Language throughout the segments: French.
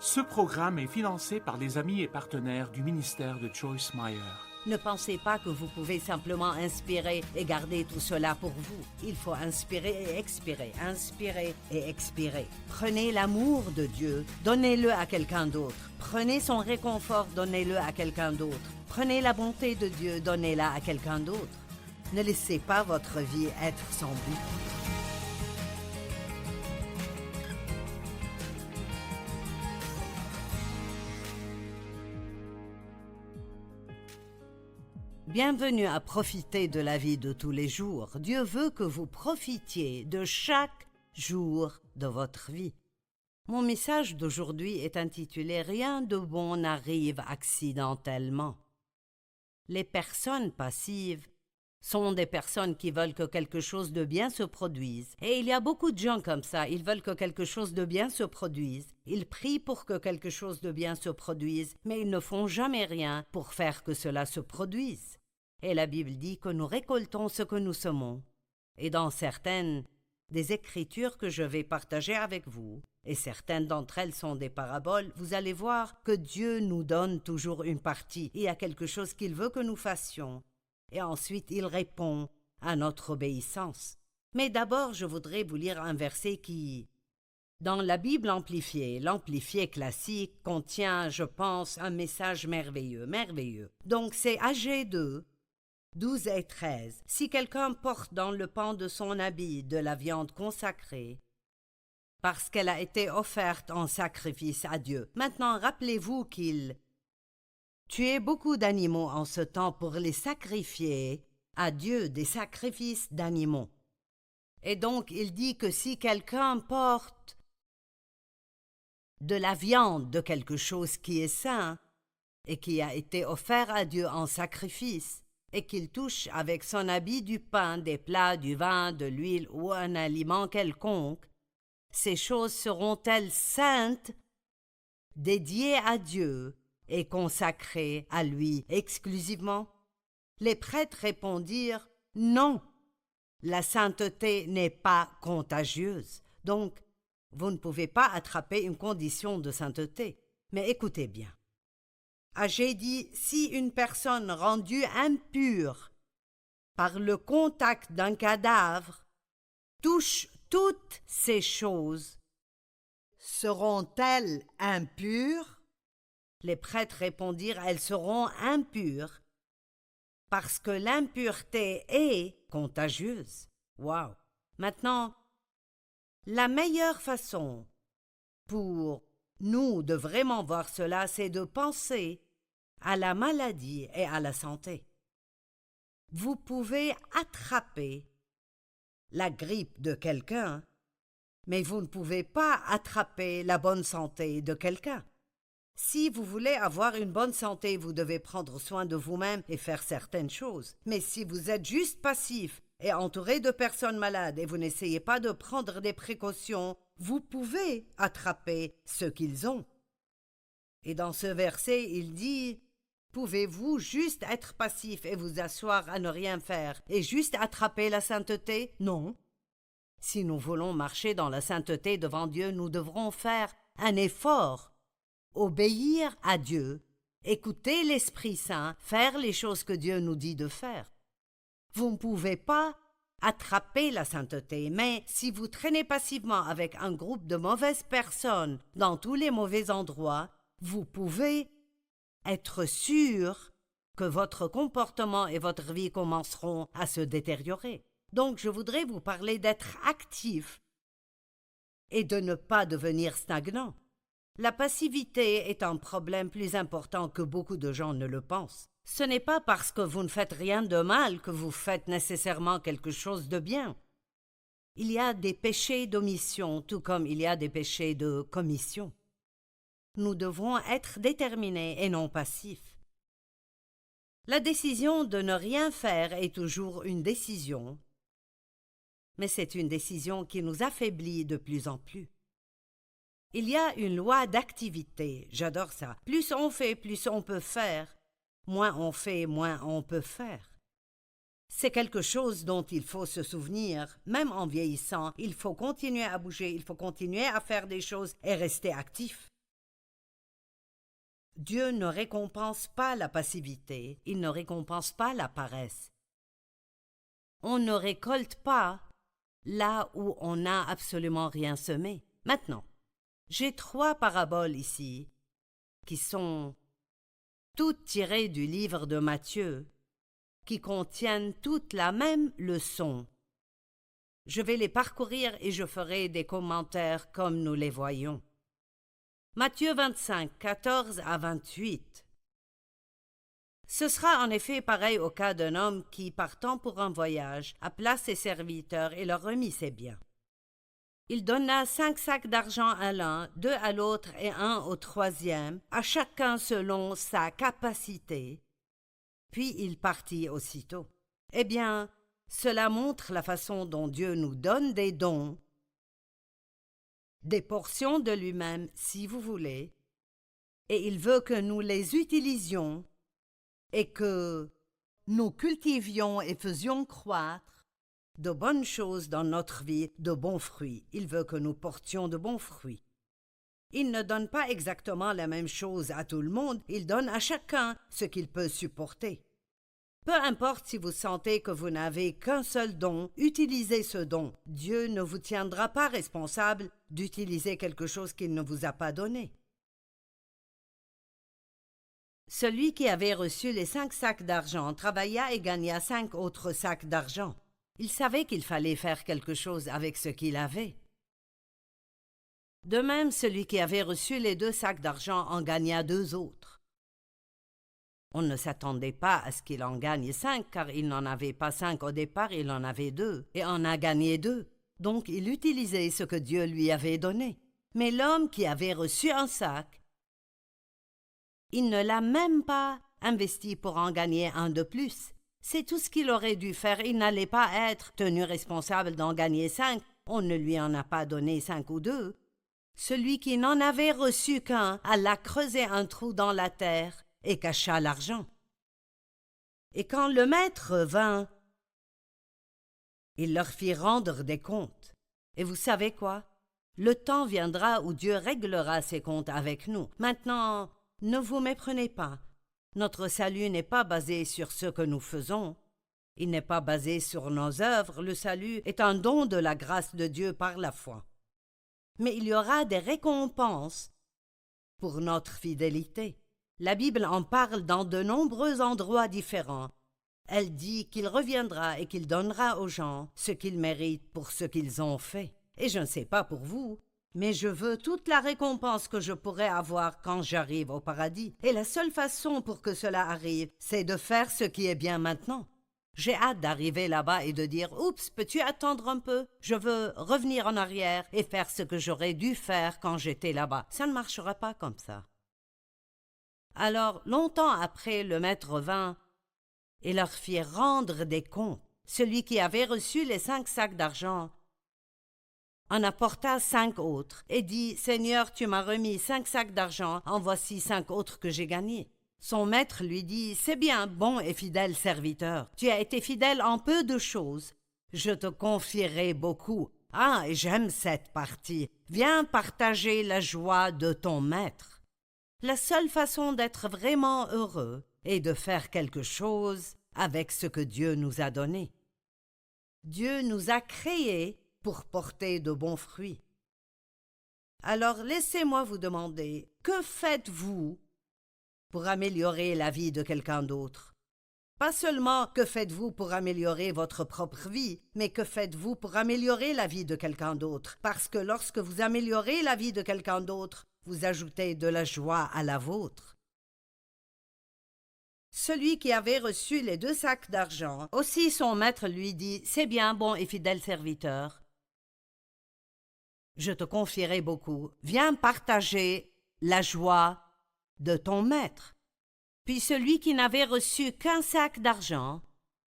Ce programme est financé par les amis et partenaires du ministère de Joyce Meyer. Ne pensez pas que vous pouvez simplement inspirer et garder tout cela pour vous. Il faut inspirer et expirer, inspirer et expirer. Prenez l'amour de Dieu, donnez-le à quelqu'un d'autre. Prenez son réconfort, donnez-le à quelqu'un d'autre. Prenez la bonté de Dieu, donnez-la à quelqu'un d'autre. Ne laissez pas votre vie être sans but. Bienvenue à profiter de la vie de tous les jours. Dieu veut que vous profitiez de chaque jour de votre vie. Mon message d'aujourd'hui est intitulé « Rien de bon n'arrive accidentellement ». Les personnes passives sont des personnes qui veulent que quelque chose de bien se produise. Et il y a beaucoup de gens comme ça, ils veulent que quelque chose de bien se produise. Ils prient pour que quelque chose de bien se produise, mais ils ne font jamais rien pour faire que cela se produise. Et la Bible dit que nous récoltons ce que nous semons. Et dans certaines des écritures que je vais partager avec vous, et certaines d'entre elles sont des paraboles, vous allez voir que Dieu nous donne toujours une partie. Il y a quelque chose qu'il veut que nous fassions. Et ensuite, il répond à notre obéissance. Mais d'abord, je voudrais vous lire un verset qui, dans la Bible amplifiée, l'amplifié classique, contient, je pense, un message merveilleux, merveilleux. Donc, c'est Agé 2, 12 et 13. Si quelqu'un porte dans le pan de son habit de la viande consacrée, parce qu'elle a été offerte en sacrifice à Dieu. Maintenant, rappelez-vous qu'il tuait beaucoup d'animaux en ce temps pour les sacrifier à Dieu, des sacrifices d'animaux. Et donc, il dit que si quelqu'un porte de la viande de quelque chose qui est saint et qui a été offert à Dieu en sacrifice, et qu'il touche avec son habit du pain, des plats, du vin, de l'huile ou un aliment quelconque, ces choses seront-elles saintes, dédiées à Dieu et consacrées à lui exclusivement? Les prêtres répondirent « Non, la sainteté n'est pas contagieuse, donc vous ne pouvez pas attraper une condition de sainteté. » Mais écoutez bien. Agé dit « Si une personne rendue impure par le contact d'un cadavre touche toutes ces choses, seront-elles impures? » Les prêtres répondirent « Elles seront impures, parce que l'impureté est contagieuse. » Wow! Maintenant, la meilleure façon pour nous de vraiment voir cela, c'est de penser à la maladie et à la santé. Vous pouvez attraper la grippe de quelqu'un, mais vous ne pouvez pas attraper la bonne santé de quelqu'un. Si vous voulez avoir une bonne santé, vous devez prendre soin de vous-même et faire certaines choses. Mais si vous êtes juste passif et entouré de personnes malades et vous n'essayez pas de prendre des précautions, vous pouvez attraper ce qu'ils ont. Et dans ce verset, il dit « Pouvez-vous juste être passif et vous asseoir à ne rien faire et juste attraper la sainteté? Non. Si nous voulons marcher dans la sainteté devant Dieu, nous devrons faire un effort, obéir à Dieu, écouter l'Esprit Saint, faire les choses que Dieu nous dit de faire. Vous ne pouvez pas attraper la sainteté, mais si vous traînez passivement avec un groupe de mauvaises personnes dans tous les mauvais endroits, vous pouvez être sûr que votre comportement et votre vie commenceront à se détériorer. Donc, je voudrais vous parler d'être actif et de ne pas devenir stagnant. La passivité est un problème plus important que beaucoup de gens ne le pensent. Ce n'est pas parce que vous ne faites rien de mal que vous faites nécessairement quelque chose de bien. Il y a des péchés d'omission, tout comme il y a des péchés de commission. Nous devrons être déterminés et non passifs. La décision de ne rien faire est toujours une décision, mais c'est une décision qui nous affaiblit de plus en plus. Il y a une loi d'activité, j'adore ça. Plus on fait, plus on peut faire. Moins on fait, moins on peut faire. C'est quelque chose dont il faut se souvenir, même en vieillissant. Il faut continuer à bouger, il faut continuer à faire des choses et rester actif. Dieu ne récompense pas la passivité, il ne récompense pas la paresse. On ne récolte pas là où on n'a absolument rien semé. Maintenant, j'ai 3 paraboles ici qui sont toutes tirées du livre de Matthieu, qui contiennent toutes la même leçon. Je vais les parcourir et je ferai des commentaires comme nous les voyons. Matthieu 25, 14 à 28. Ce sera en effet pareil au cas d'un homme qui, partant pour un voyage, appela ses serviteurs et leur remit ses biens. Il donna 5 sacs d'argent à l'un, 2 à l'autre et 1 au troisième, à chacun selon sa capacité. Puis il partit aussitôt. Eh bien, cela montre la façon dont Dieu nous donne des dons, des portions de lui-même, si vous voulez, et il veut que nous les utilisions et que nous cultivions et faisions croître de bonnes choses dans notre vie, de bons fruits. Il veut que nous portions de bons fruits. Il ne donne pas exactement la même chose à tout le monde, il donne à chacun ce qu'il peut supporter. Peu importe si vous sentez que vous n'avez qu'un seul don, utilisez ce don. Dieu ne vous tiendra pas responsable d'utiliser quelque chose qu'il ne vous a pas donné. Celui qui avait reçu les 5 sacs d'argent travailla et gagna 5 autres sacs d'argent. Il savait qu'il fallait faire quelque chose avec ce qu'il avait. De même, celui qui avait reçu les 2 sacs d'argent en gagna 2 autres. On ne s'attendait pas à ce qu'il en gagne 5, car il n'en avait pas 5 au départ, il en avait 2, et en a gagné 2. Donc il utilisait ce que Dieu lui avait donné. Mais l'homme qui avait reçu un sac, il ne l'a même pas investi pour en gagner un de plus. C'est tout ce qu'il aurait dû faire. Il n'allait pas être tenu responsable d'en gagner 5. On ne lui en a pas donné 5 ou 2. Celui qui n'en avait reçu qu'un alla creuser un trou dans la terre et cacha l'argent. Et quand le maître vint, il leur fit rendre des comptes. Et vous savez quoi? Le temps viendra où Dieu réglera ses comptes avec nous. Maintenant, ne vous méprenez pas. Notre salut n'est pas basé sur ce que nous faisons. Il n'est pas basé sur nos œuvres. Le salut est un don de la grâce de Dieu par la foi. Mais il y aura des récompenses pour notre fidélité. La Bible en parle dans de nombreux endroits différents. Elle dit qu'il reviendra et qu'il donnera aux gens ce qu'ils méritent pour ce qu'ils ont fait. Et je ne sais pas pour vous, mais je veux toute la récompense que je pourrai avoir quand j'arrive au paradis. Et la seule façon pour que cela arrive, c'est de faire ce qui est bien maintenant. J'ai hâte d'arriver là-bas et de dire « Oups, peux-tu attendre un peu? Je veux revenir en arrière et faire ce que j'aurais dû faire quand j'étais là-bas. » Ça ne marchera pas comme ça. Alors, longtemps après, le maître vint et leur fit rendre des comptes. Celui qui avait reçu les 5 sacs d'argent en apporta 5 autres et dit « Seigneur, tu m'as remis 5 sacs d'argent, en voici 5 autres que j'ai gagnés. » Son maître lui dit « C'est bien, bon et fidèle serviteur, tu as été fidèle en peu de choses. Je te confierai beaucoup. Ah, et j'aime cette partie. Viens partager la joie de ton maître. » La seule façon d'être vraiment heureux est de faire quelque chose avec ce que Dieu nous a donné. Dieu nous a créés pour porter de bons fruits. Alors laissez-moi vous demander, que faites-vous pour améliorer la vie de quelqu'un d'autre? Pas seulement que faites-vous pour améliorer votre propre vie, mais que faites-vous pour améliorer la vie de quelqu'un d'autre? Parce que lorsque vous améliorez la vie de quelqu'un d'autre, vous ajoutez de la joie à la vôtre. Celui qui avait reçu les 2 sacs d'argent, aussi son maître lui dit « C'est bien, bon et fidèle serviteur. Je te confierai beaucoup. Viens partager la joie de ton maître. » Puis celui qui n'avait reçu qu'un sac d'argent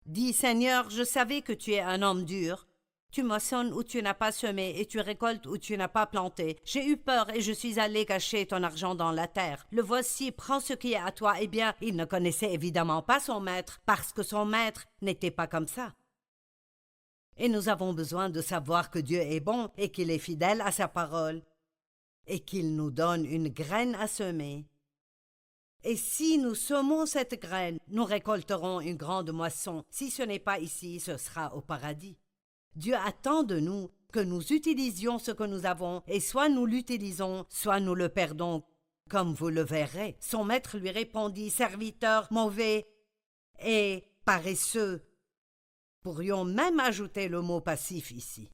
dit « Seigneur, je savais que tu es un homme dur. Tu moissonnes où tu n'as pas semé et tu récoltes où tu n'as pas planté. J'ai eu peur et je suis allé cacher ton argent dans la terre. Le voici, prends ce qui est à toi. » Eh bien, il ne connaissait évidemment pas son maître parce que son maître n'était pas comme ça. Et nous avons besoin de savoir que Dieu est bon et qu'il est fidèle à sa parole et qu'il nous donne une graine à semer Et si nous semons cette graine, nous récolterons une grande moisson. Si ce n'est pas ici, ce sera au paradis. Dieu attend de nous que nous utilisions ce que nous avons, et soit nous l'utilisons, soit nous le perdons, comme vous le verrez. Son maître lui répondit, « Serviteur mauvais et paresseux. » Pourrions même ajouter le mot passif ici.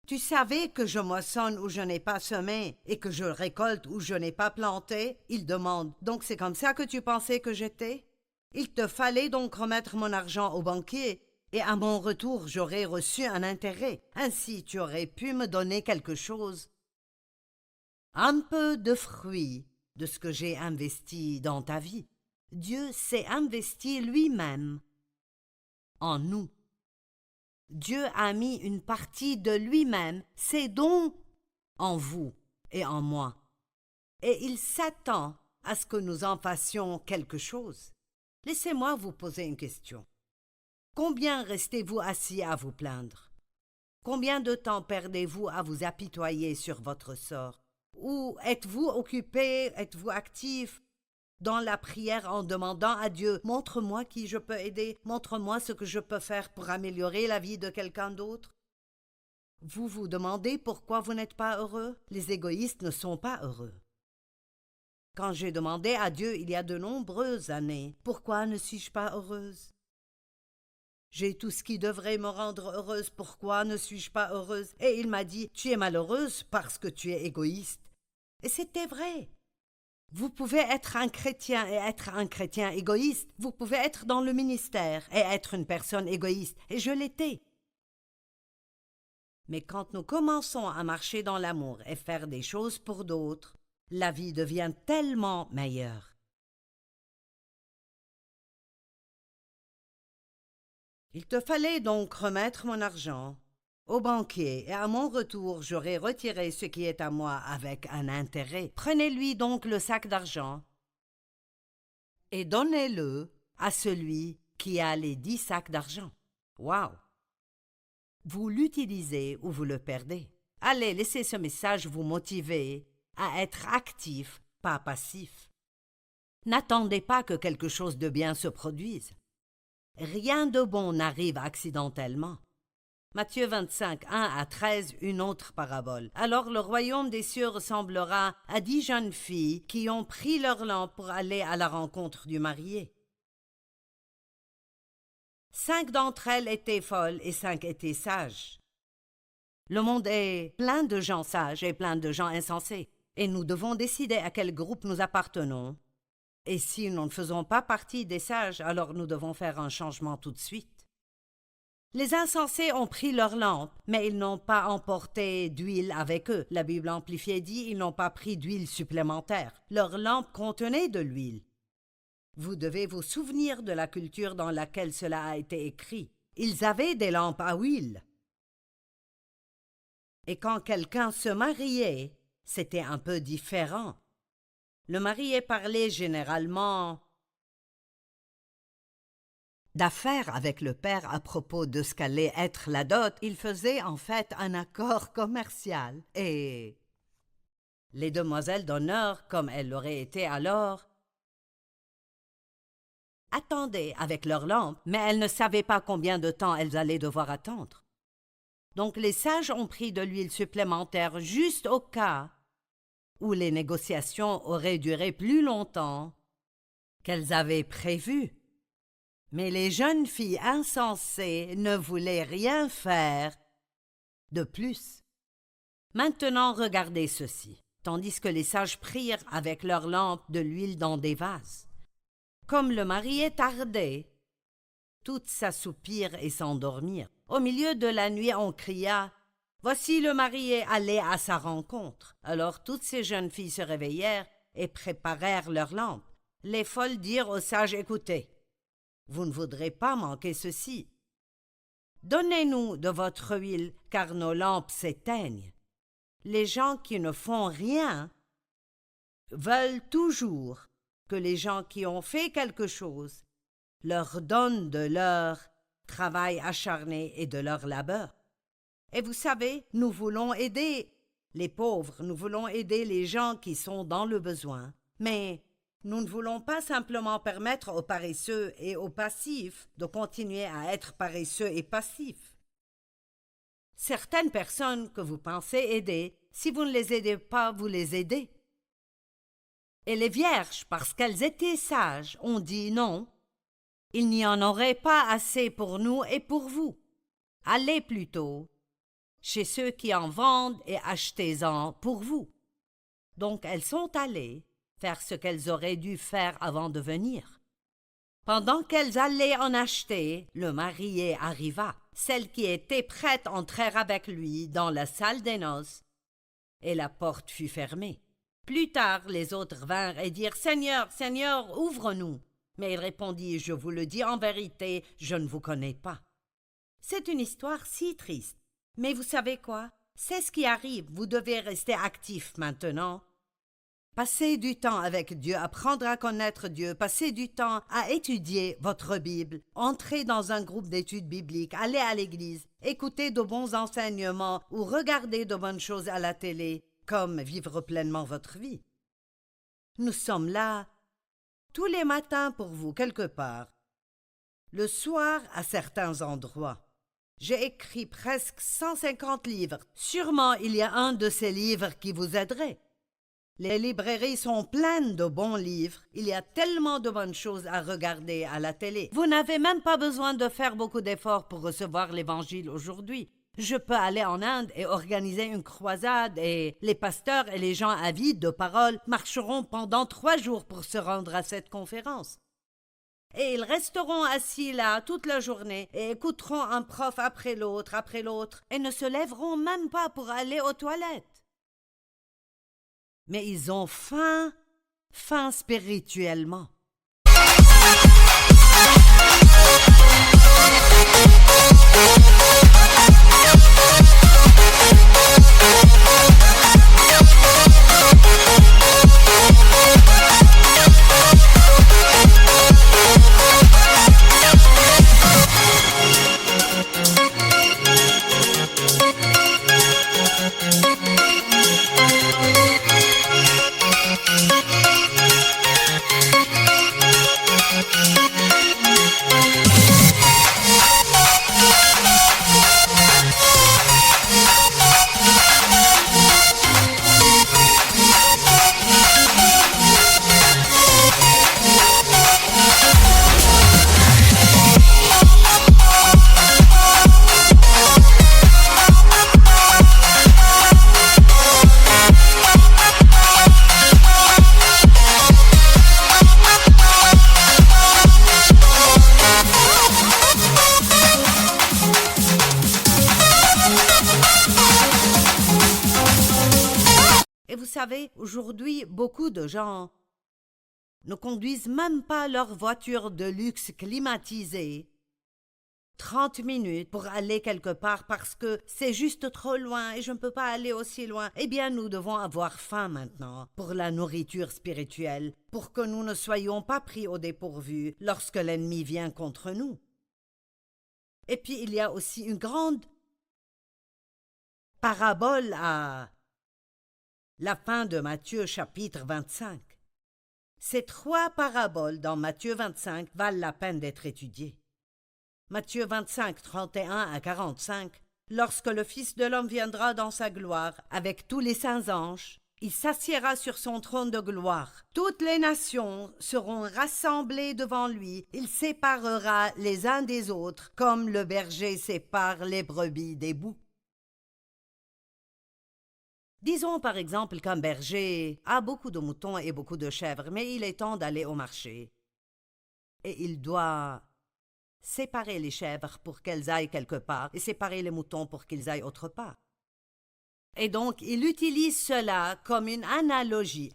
Tu savais que je moissonne où je n'ai pas semé et que je récolte où je n'ai pas planté? Il demande. Donc c'est comme ça que tu pensais que j'étais? Il te fallait donc remettre mon argent au banquier et à mon retour j'aurais reçu un intérêt. Ainsi tu aurais pu me donner quelque chose. Un peu de fruit de ce que j'ai investi dans ta vie. Dieu s'est investi lui-même en nous. Dieu a mis une partie de lui-même, ses dons, en vous et en moi. Et il s'attend à ce que nous en fassions quelque chose. Laissez-moi vous poser une question. Combien restez-vous assis à vous plaindre? Combien de temps perdez-vous à vous apitoyer sur votre sort? Ou êtes-vous occupé, êtes-vous actif dans la prière en demandant à Dieu « Montre-moi qui je peux aider, montre-moi ce que je peux faire pour améliorer la vie de quelqu'un d'autre. » Vous vous demandez pourquoi vous n'êtes pas heureux? Les égoïstes ne sont pas heureux. Quand j'ai demandé à Dieu il y a de nombreuses années « Pourquoi ne suis-je pas heureuse? » J'ai tout ce qui devrait me rendre heureuse, pourquoi ne suis-je pas heureuse? Et il m'a dit « Tu es malheureuse parce que tu es égoïste. » Et c'était vrai. Vous pouvez être un chrétien et être un chrétien égoïste. Vous pouvez être dans le ministère et être une personne égoïste. Et je l'étais. Mais quand nous commençons à marcher dans l'amour et faire des choses pour d'autres, la vie devient tellement meilleure. Il te fallait donc remettre mon argent au banquier, et à mon retour, j'aurai retiré ce qui est à moi avec un intérêt. Prenez-lui donc le sac d'argent et donnez-le à celui qui a les 10 sacs d'argent. Waouh! Vous l'utilisez ou vous le perdez. Allez, laissez ce message vous motiver à être actif, pas passif. N'attendez pas que quelque chose de bien se produise. Rien de bon n'arrive accidentellement. Matthieu 25, 1 à 13, une autre parabole. Alors le royaume des cieux ressemblera à 10 jeunes filles qui ont pris leur lampe pour aller à la rencontre du marié. 5 d'entre elles étaient folles et 5 étaient sages. Le monde est plein de gens sages et plein de gens insensés. Et nous devons décider à quel groupe nous appartenons. Et si nous ne faisons pas partie des sages, alors nous devons faire un changement tout de suite. Les insensés ont pris leur lampe, mais ils n'ont pas emporté d'huile avec eux. La Bible amplifiée dit ils n'ont pas pris d'huile supplémentaire. Leur lampe contenait de l'huile. Vous devez vous souvenir de la culture dans laquelle cela a été écrit. Ils avaient des lampes à huile. Et quand quelqu'un se mariait, c'était un peu différent. Le marié parlait généralement d'affaires avec le père à propos de ce qu'allait être la dot. Il faisait en fait un accord commercial. Et les demoiselles d'honneur, comme elles l'auraient été alors, attendaient avec leur lampe, mais elles ne savaient pas combien de temps elles allaient devoir attendre. Donc les sages ont pris de l'huile supplémentaire juste au cas où les négociations auraient duré plus longtemps qu'elles avaient prévu. Mais les jeunes filles insensées ne voulaient rien faire de plus. Maintenant, regardez ceci, tandis que les sages prirent avec leurs lampes de l'huile dans des vases. Comme le marié tardait, toutes s'assoupirent et s'endormirent. Au milieu de la nuit, on cria « Voici le marié, allez à sa rencontre !» Alors toutes ces jeunes filles se réveillèrent et préparèrent leurs lampes. Les folles dirent aux sages « Écoutez, vous ne voudrez pas manquer ceci. Donnez-nous de votre huile, car nos lampes s'éteignent. » Les gens qui ne font rien veulent toujours que les gens qui ont fait quelque chose leur donnent de leur travail acharné et de leur labeur. Et vous savez, nous voulons aider les pauvres, nous voulons aider les gens qui sont dans le besoin. Mais Nous ne voulons pas simplement permettre aux paresseux et aux passifs de continuer à être paresseux et passifs. Certaines personnes que vous pensez aider, si vous ne les aidez pas, vous les aidez. Et les vierges, parce qu'elles étaient sages, ont dit non. Il n'y en aurait pas assez pour nous et pour vous. Allez plutôt chez ceux qui en vendent et achetez-en pour vous. Donc elles sont allées faire ce qu'elles auraient dû faire avant de venir. Pendant qu'elles allaient en acheter, le marié arriva. Celles qui étaient prêtes entrèrent avec lui dans la salle des noces, et la porte fut fermée. Plus tard, les autres vinrent et dirent « Seigneur, Seigneur, ouvre-nous !» Mais il répondit « Je vous le dis en vérité, je ne vous connais pas. » C'est une histoire si triste. Mais vous savez quoi? C'est ce qui arrive, vous devez rester actif maintenant. Passez du temps avec Dieu, apprendre à connaître Dieu, passez du temps à étudier votre Bible, entrez dans un groupe d'études bibliques, allez à l'église, écoutez de bons enseignements ou regardez de bonnes choses à la télé, comme vivre pleinement votre vie. Nous sommes là tous les matins pour vous, quelque part. Le soir, à certains endroits. J'ai écrit presque 150 livres. Sûrement, il y a un de ces livres qui vous aiderait. Les librairies sont pleines de bons livres. Il y a tellement de bonnes choses à regarder à la télé. Vous n'avez même pas besoin de faire beaucoup d'efforts pour recevoir l'Évangile aujourd'hui. Je peux aller en Inde et organiser une croisade et les pasteurs et les gens avides de parole marcheront pendant 3 jours pour se rendre à cette conférence. Et ils resteront assis là toute la journée et écouteront un prof après l'autre et ne se lèveront même pas pour aller aux toilettes. Mais ils ont faim spirituellement. Et vous savez, aujourd'hui, beaucoup de gens ne conduisent même pas leur voiture de luxe climatisée 30 minutes pour aller quelque part parce que c'est juste trop loin et je ne peux pas aller aussi loin. Eh bien, nous devons avoir faim maintenant pour la nourriture spirituelle, pour que nous ne soyons pas pris au dépourvu lorsque l'ennemi vient contre nous. Et puis, il y a aussi une grande parabole à la fin de Matthieu chapitre 25. Ces 3 paraboles dans Matthieu 25 valent la peine d'être étudiées. Matthieu 25, 31 à 45. Lorsque le Fils de l'homme viendra dans sa gloire avec tous les saints anges, il s'assiera sur son trône de gloire. Toutes les nations seront rassemblées devant lui. Il séparera les uns des autres comme le berger sépare les brebis des boucs. Disons par exemple qu'un berger a beaucoup de moutons et beaucoup de chèvres, mais il est temps d'aller au marché. Et il doit séparer les chèvres pour qu'elles aillent quelque part et séparer les moutons pour qu'ils aillent autre part. Et donc, il utilise cela comme une analogie.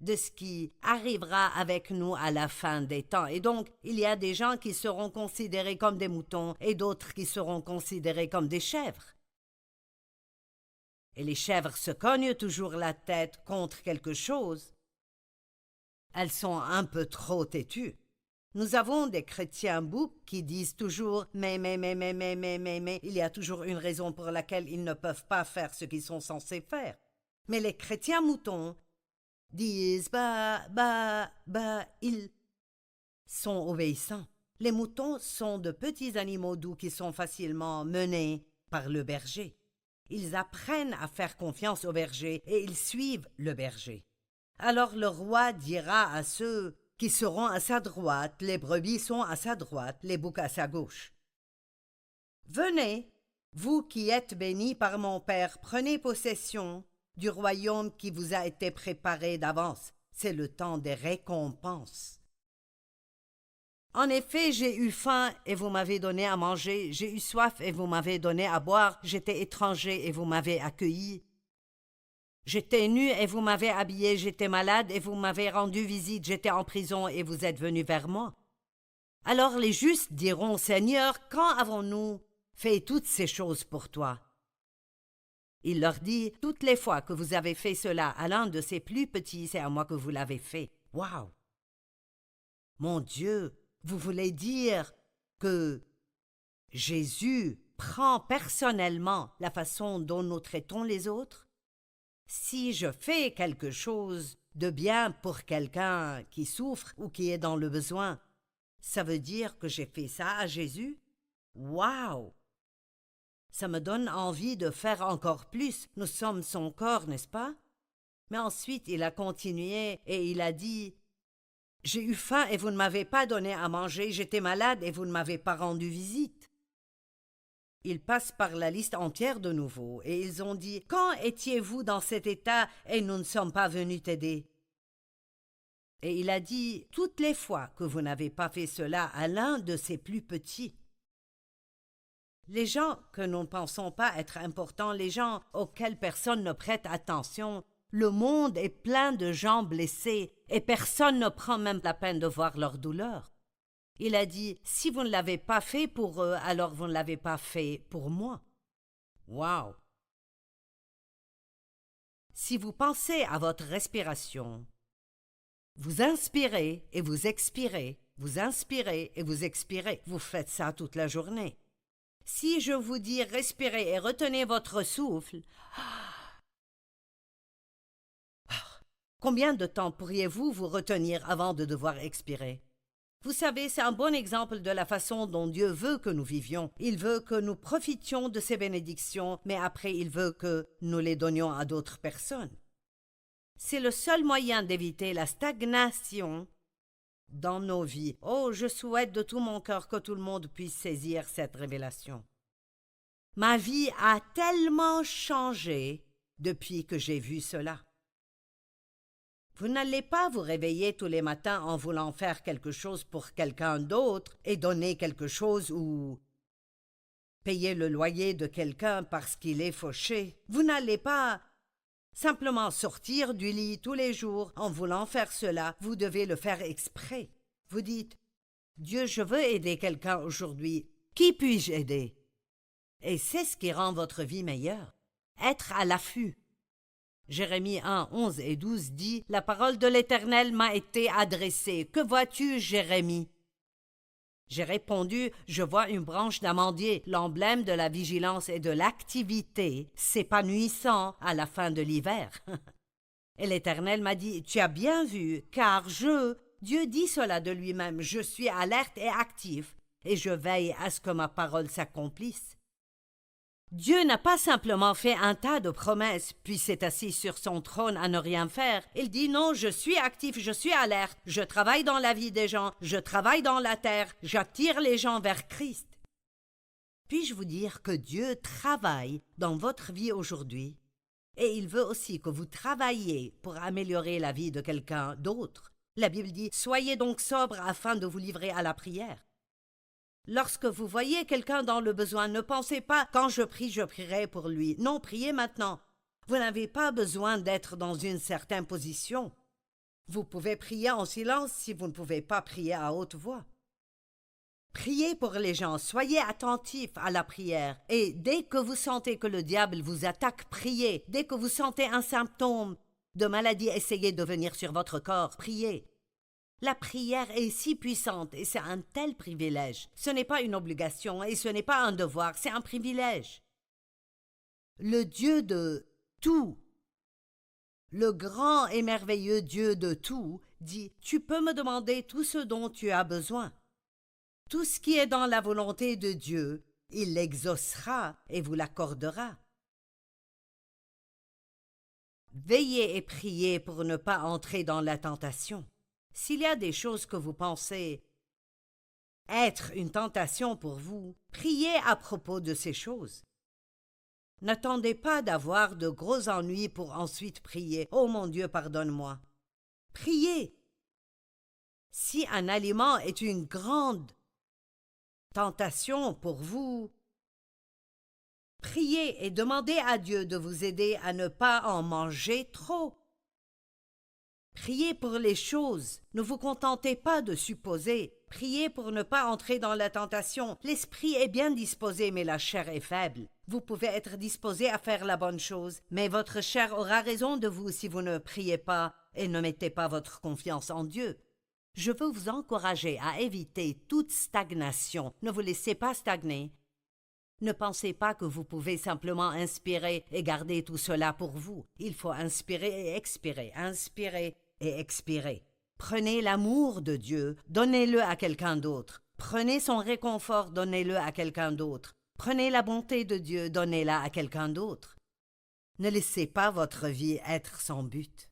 de ce qui arrivera avec nous à la fin des temps. Et donc, il y a des gens qui seront considérés comme des moutons et d'autres qui seront considérés comme des chèvres. Et les chèvres se cognent toujours la tête contre quelque chose. Elles sont un peu trop têtues. Nous avons des chrétiens boucs qui disent toujours « mais, il y a toujours une raison pour laquelle ils ne peuvent pas faire ce qu'ils sont censés faire. » Mais les chrétiens moutons disent ils sont obéissants. Les moutons sont de petits animaux doux qui sont facilement menés par le berger. Ils apprennent à faire confiance au berger et ils suivent le berger. Alors le roi dira à ceux qui seront à sa droite, les brebis sont à sa droite, les boucs à sa gauche. Venez, vous qui êtes bénis par mon Père, prenez possession du royaume qui vous a été préparé d'avance. C'est le temps des récompenses. En effet, j'ai eu faim et vous m'avez donné à manger, j'ai eu soif et vous m'avez donné à boire, j'étais étranger et vous m'avez accueilli. J'étais nu et vous m'avez habillé, j'étais malade et vous m'avez rendu visite, j'étais en prison et vous êtes venu vers moi. Alors les justes diront, Seigneur, quand avons-nous fait toutes ces choses pour toi? Il leur dit, toutes les fois que vous avez fait cela à l'un de ces plus petits, c'est à moi que vous l'avez fait. Waouh! Mon Dieu, vous voulez dire que Jésus prend personnellement la façon dont nous traitons les autres? Si je fais quelque chose de bien pour quelqu'un qui souffre ou qui est dans le besoin, ça veut dire que j'ai fait ça à Jésus? Waouh! Ça me donne envie de faire encore plus. Nous sommes son corps, n'est-ce pas? Mais ensuite, il a continué et il a dit « J'ai eu faim et vous ne m'avez pas donné à manger, j'étais malade et vous ne m'avez pas rendu visite. » Ils passent par la liste entière de nouveau et ils ont dit « Quand étiez-vous dans cet état et nous ne sommes pas venus t'aider ?» Et il a dit « Toutes les fois que vous n'avez pas fait cela à l'un de ces plus petits. » Les gens que nous ne pensons pas être importants, les gens auxquels personne ne prête attention, le monde est plein de gens blessés et personne ne prend même la peine de voir leur douleur. Il a dit, si vous ne l'avez pas fait pour eux, alors vous ne l'avez pas fait pour moi. Wow! Si vous pensez à votre respiration, vous inspirez et vous expirez, vous inspirez et vous expirez. Vous faites ça toute la journée. Si je vous dis respirez et retenez votre souffle, combien de temps pourriez-vous vous retenir avant de devoir expirer? Vous savez, c'est un bon exemple de la façon dont Dieu veut que nous vivions. Il veut que nous profitions de ses bénédictions, mais après il veut que nous les donnions à d'autres personnes. C'est le seul moyen d'éviter la stagnation dans nos vies. Oh, je souhaite de tout mon cœur que tout le monde puisse saisir cette révélation. Ma vie a tellement changé depuis que j'ai vu cela. Vous n'allez pas vous réveiller tous les matins en voulant faire quelque chose pour quelqu'un d'autre et donner quelque chose ou payer le loyer de quelqu'un parce qu'il est fauché. Vous n'allez pas simplement sortir du lit tous les jours en voulant faire cela. Vous devez le faire exprès. Vous dites, Dieu, je veux aider quelqu'un aujourd'hui. Qui puis-je aider? Et c'est ce qui rend votre vie meilleure. Être à l'affût. Jérémie 1, 11 et 12 dit « La parole de l'Éternel m'a été adressée. Que vois-tu, Jérémie ?» J'ai répondu « Je vois une branche d'amandier, l'emblème de la vigilance et de l'activité, s'épanouissant à la fin de l'hiver. » Et l'Éternel m'a dit « Tu as bien vu, car Dieu dit cela de lui-même, je suis alerte et actif, et je veille à ce que ma parole s'accomplisse. » Dieu n'a pas simplement fait un tas de promesses, puis s'est assis sur son trône à ne rien faire. Il dit non, je suis actif, je suis alerte, je travaille dans la vie des gens, je travaille dans la terre, j'attire les gens vers Christ. Puis-je vous dire que Dieu travaille dans votre vie aujourd'hui, et il veut aussi que vous travailliez pour améliorer la vie de quelqu'un d'autre. La Bible dit « Soyez donc sobres afin de vous livrer à la prière ». Lorsque vous voyez quelqu'un dans le besoin, ne pensez pas « quand je prie, je prierai pour lui ». Non, priez maintenant. Vous n'avez pas besoin d'être dans une certaine position. Vous pouvez prier en silence si vous ne pouvez pas prier à haute voix. Priez pour les gens, soyez attentifs à la prière. Et dès que vous sentez que le diable vous attaque, priez. Dès que vous sentez un symptôme de maladie, essayez de venir sur votre corps, priez. La prière est si puissante et c'est un tel privilège. Ce n'est pas une obligation et ce n'est pas un devoir, c'est un privilège. Le Dieu de tout, le grand et merveilleux Dieu de tout, dit « Tu peux me demander tout ce dont tu as besoin. Tout ce qui est dans la volonté de Dieu, il l'exaucera et vous l'accordera. » Veillez et priez pour ne pas entrer dans la tentation. S'il y a des choses que vous pensez être une tentation pour vous, priez à propos de ces choses. N'attendez pas d'avoir de gros ennuis pour ensuite prier. « Oh mon Dieu, pardonne-moi. » Priez. Si un aliment est une grande tentation pour vous, priez et demandez à Dieu de vous aider à ne pas en manger trop. Priez pour les choses. Ne vous contentez pas de supposer. Priez pour ne pas entrer dans la tentation. L'esprit est bien disposé, mais la chair est faible. Vous pouvez être disposé à faire la bonne chose, mais votre chair aura raison de vous si vous ne priez pas et ne mettez pas votre confiance en Dieu. Je veux vous encourager à éviter toute stagnation. Ne vous laissez pas stagner. Ne pensez pas que vous pouvez simplement inspirer et garder tout cela pour vous. Il faut inspirer et expirer, inspirer et expirer. Prenez l'amour de Dieu, donnez-le à quelqu'un d'autre. Prenez son réconfort, donnez-le à quelqu'un d'autre. Prenez la bonté de Dieu, donnez-la à quelqu'un d'autre. Ne laissez pas votre vie être sans but.